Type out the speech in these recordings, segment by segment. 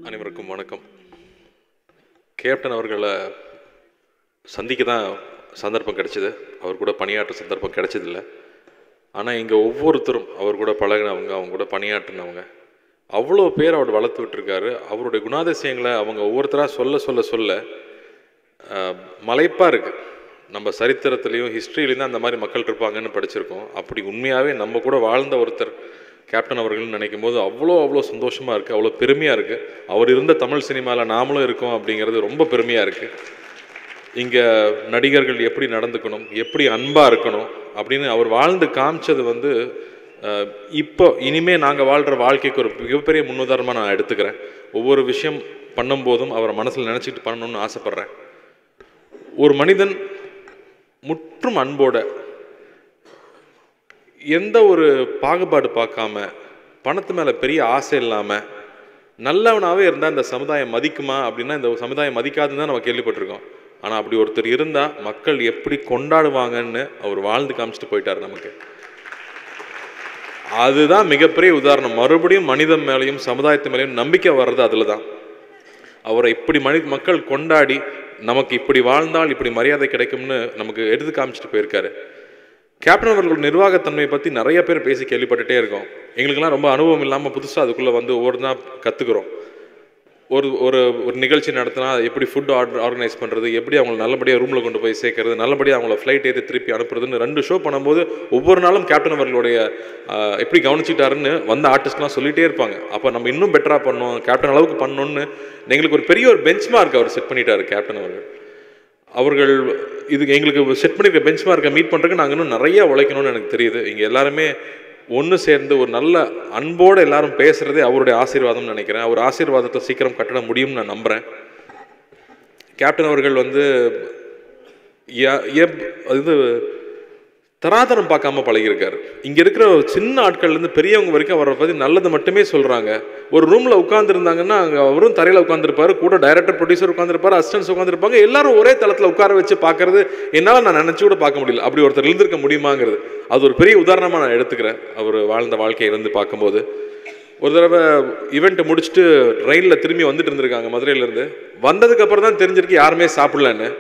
அனைவருக்கும் வணக்கம். கேப்டன் அவர்களை சந்திக்க தான் சந்தர்ப்பம் கிடைச்சிது. அவர் கூட பணியாற்ற சந்தர்ப்பம் கிடைச்சதில்லை. ஆனால் இங்கே ஒவ்வொருத்தரும் அவர் கூட பழகினவங்க, அவங்க கூட பணியாற்றினவங்க, அவ்வளோ பேர் அவர் வளர்த்து விட்டுருக்காரு. அவருடைய குணாதிசயங்களை அவங்க ஒவ்வொருத்தராக சொல்ல சொல்ல சொல்ல மலைப்பாக இருக்குது. நம்ம சரித்திரத்துலேயும் ஹிஸ்ட்ரியிலையும் தான் அந்த மாதிரி மக்கள் இருப்பாங்கன்னு படிச்சிருக்கோம். அப்படி உண்மையாகவே நம்ம கூட வாழ்ந்த ஒருத்தர் கேப்டன் அவர்கள்னு நினைக்கும் போது அவ்வளோ சந்தோஷமாக இருக்குது, அவ்வளோ பெருமையாக இருக்குது. அவர் இருந்த தமிழ் சினிமாவில் நாமளும் இருக்கோம் அப்படிங்கிறது ரொம்ப பெருமையாக இருக்குது. இங்கே நடிகர்கள் எப்படி நடந்துக்கணும், எப்படி அன்பாக இருக்கணும் அப்படின்னு அவர் வாழ்ந்து காமிச்சது வந்து இப்போ இனிமேல் நாங்கள் வாழ்கிற வாழ்க்கைக்கு ஒரு மிகப்பெரிய முன்னுதாரணமாக நான் எடுத்துக்கிறேன். ஒவ்வொரு விஷயம் பண்ணும்போதும் அவரை மனசில் நினச்சிட்டு பண்ணணும்னு ஆசைப்பட்றேன். ஒரு மனிதன் முற்றும் அன்போட, எந்த ஒரு பாகுபாடு பார்க்காம, பணத்து மேலே பெரிய ஆசை இல்லாமல் நல்லவனாகவே இருந்தால் இந்த சமுதாயம் மதிக்குமா அப்படின்னா இந்த சமுதாயம் மதிக்காதுன்னு தான் நம்ம கேள்விப்பட்டிருக்கோம். ஆனால் அப்படி ஒருத்தர் இருந்தால் மக்கள் எப்படி கொண்டாடுவாங்கன்னு அவர் வாழ்ந்து காமிச்சிட்டு போயிட்டார் நமக்கு. அதுதான் மிகப்பெரிய உதாரணம். மறுபடியும் மனிதன் மேலேயும் சமுதாயத்து மேலேயும் நம்பிக்கை வர்றது அதில் தான். அவரை இப்படி மக்கள் கொண்டாடி நமக்கு இப்படி வாழ்ந்தால் இப்படி மரியாதை கிடைக்கும்னு நமக்கு எடுத்து காமிச்சிட்டு போயிருக்காரு. கேப்டன் அவர்கள் நிர்வாகத்தன்மையை பற்றி நிறைய பேர் பேசி கேள்விப்பட்டுட்டே இருக்கோம். எங்களுக்கெல்லாம் ரொம்ப அனுபவம் இல்லாமல் புதுசாக அதுக்குள்ளே வந்து ஒவ்வொருத்தா கற்றுக்குறோம். ஒரு ஒரு ஒரு நிகழ்ச்சி நடத்தினா எப்படி ஃபுட் ஆர்கனைஸ் பண்ணுறது, எப்படி அவங்களை நல்லபடியாக ரூமில் கொண்டு போய் சேர்க்கறது, நல்லபடியாக அவங்கள ஃப்ளைட் ஏற்றி திருப்பி அனுப்புறதுன்னு 2 ஷோ பண்ணும்போது ஒவ்வொரு நாளும் கேப்டன் அவர்களுடைய எப்படி கவனிச்சிட்டாருன்னு வந்த ஆர்டிஸ்ட்லாம் சொல்லிகிட்டே இருப்பாங்க. அப்போ நம்ம இன்னும் பெட்டராக பண்ணோம், கேப்டன் அளவுக்கு பண்ணணுன்னு எங்களுக்கு ஒரு பெரிய ஒரு பெஞ்ச் மார்க் அவர் செட் பண்ணிட்டார். கேப்டன் அவர்கள் இதுக்கு எங்களுக்கு செட் பண்ணியிருக்க பெஞ்ச் மார்க்கை மீட் பண்ணுறதுக்கு நாங்கள் இன்னும் நிறையா உழைக்கணும்னு எனக்கு தெரியுது. இங்கே எல்லாருமே ஒன்று சேர்ந்து ஒரு நல்ல அன்போடு எல்லாரும் பேசுகிறதே அவருடைய ஆசீர்வாதம்னு நினைக்கிறேன். அவர் ஆசீர்வாதத்தை சீக்கிரம் கட்டிட முடியும்னு நான் நம்புகிறேன். கேப்டன் அவர்கள் வந்து அது தராதரம் பார்க்காம பழகியிருக்காரு. இங்கே இருக்கிற சின்ன ஆட்கள்லேருந்து பெரியவங்க வரைக்கும் அவரை பற்றி நல்லது மட்டுமே சொல்கிறாங்க. ஒரு ரூமில் உட்காந்துருந்தாங்கன்னா அங்கே அவரும் தரையில் உட்காந்துருப்பாரு, கூட டைரக்டர் ப்ரொடியூசர் உட்காந்துருப்பாரு, அசிஸ்டன்ஸ் உட்காந்துருப்பாங்க. எல்லாரும் ஒரே தளத்தில் உட்கார வச்சு பார்க்கறது என்னால் நான் நினச்சி கூட பார்க்க முடியல. அப்படி ஒருத்தர் எழுந்திருக்க முடியுமாங்கிறது அது ஒரு பெரிய உதாரணமாக நான் எடுத்துக்கிறேன். அவர் வாழ்ந்த வாழ்க்கையை இருந்து பார்க்கும்போது ஒரு தடவை ஈவெண்ட்டை முடிச்சுட்டு ட்ரெயினில் திரும்பி வந்துட்டு இருந்திருக்காங்க மதுரையிலேருந்து. வந்ததுக்கப்புறம் தான் தெரிஞ்சிருக்கு யாருமே சாப்பிடலன்னு.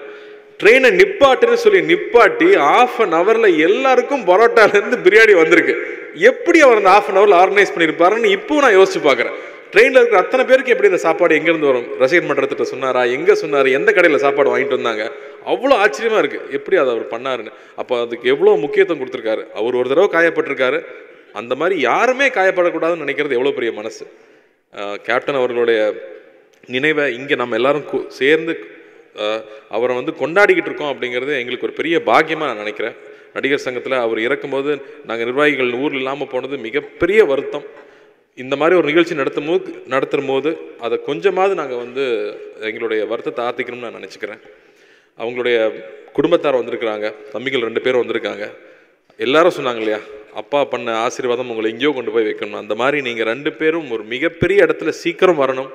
ட்ரெயினை நிப்பாட்டுன்னு சொல்லி நிப்பாட்டி 1/2 hourல எல்லாருக்கும் பரோட்டாலேருந்து பிரியாணி வந்திருக்கு. எப்படி அவர் அந்த 1/2 hourல ஆர்கனைஸ் பண்ணியிருப்பாருன்னு இப்போவும் நான் யோசிச்சு பார்க்குறேன். ட்ரெயினில் இருக்கிற அத்தனை பேருக்கு எப்படி இந்த சாப்பாடு எங்கேருந்து வரும்? ரசிகர் மன்றத்திட்ட சொன்னாரா, எங்கே சொன்னார், எந்த கடையில் சாப்பாடு வாங்கிட்டு வந்தாங்க? அவ்வளோ ஆச்சரியமாக இருக்குது எப்படி அதை அவர் பண்ணாருன்னு. அப்போ அதுக்கு எவ்வளோ முக்கியத்துவம் கொடுத்துருக்காரு. அவர் ஒரு தடவை காயப்பட்டிருக்காரு. அந்த மாதிரி யாருமே காயப்படக்கூடாதுன்னு நினைக்கிறது எவ்வளோ பெரிய மனசு. கேப்டன் அவர்களுடைய நினைவை இங்கே நம்ம எல்லாரும் சேர்ந்து அவரை வந்து கொண்டாடிக்கிட்டு இருக்கோம் அப்படிங்கிறது எங்களுக்கு ஒரு பெரிய பாக்கியமாக நான் நினைக்கிறேன். நடிகர் சங்கத்தில் அவர் இறக்கும்போது நாங்கள் நிர்வாகிகள் ஊரில் இல்லாமல் போனது மிகப்பெரிய வருத்தம். இந்த மாதிரி ஒரு நிகழ்ச்சி நடத்தும் போது அதை கொஞ்சமாவது நாங்கள் வந்து எங்களுடைய வருத்தத்தை ஆற்றிக்கணும்னு நான் நினச்சிக்கிறேன். அவங்களுடைய குடும்பத்தார் வந்திருக்கிறாங்க, தம்பிகள் 2 பேரும் வந்திருக்காங்க. எல்லாரும் சொன்னாங்க இல்லையா, அப்பா பண்ண ஆசீர்வாதம் உங்களை எங்கேயோ கொண்டு போய் வைக்கணும். அந்த மாதிரி நீங்கள் 2 பேரும் ஒரு மிகப்பெரிய இடத்துல சீக்கிரம் வரணும்.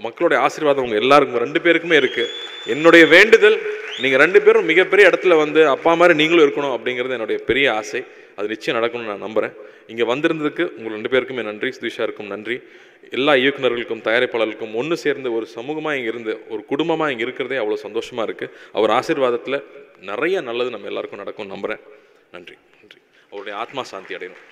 மக்களுடைய ஆசீர்வாதம் உங்கள் எல்லாருக்கும் 2 பேருக்குமே இருக்குது. என்னுடைய வேண்டுதல் நீங்கள் 2 பேரும் மிகப்பெரிய இடத்துல வந்து அப்பா மாதிரி நீங்களும் இருக்கணும் அப்படிங்கிறது என்னுடைய பெரிய ஆசை. அது நிச்சயம் நடக்கணும்னு நான் நம்புகிறேன். இங்கே வந்திருந்ததுக்கு உங்கள் 2 பேருக்குமே நன்றி. சுதீஷாருக்கும் நன்றி. எல்லா இயக்குநர்களுக்கும் தயாரிப்பாளர்களுக்கும் ஒன்று சேர்ந்து ஒரு சமூகமாக இங்கே இருந்து ஒரு குடும்பமாக இங்கே இருக்கிறதே அவ்வளோ சந்தோஷமாக இருக்குது. அவர் ஆசீர்வாதத்தில் நிறைய நல்லது நம்ம எல்லாருக்கும் நடக்கும்னு நம்புகிறேன். நன்றி. அவருடைய ஆத்மா சாந்தி அடையணும்.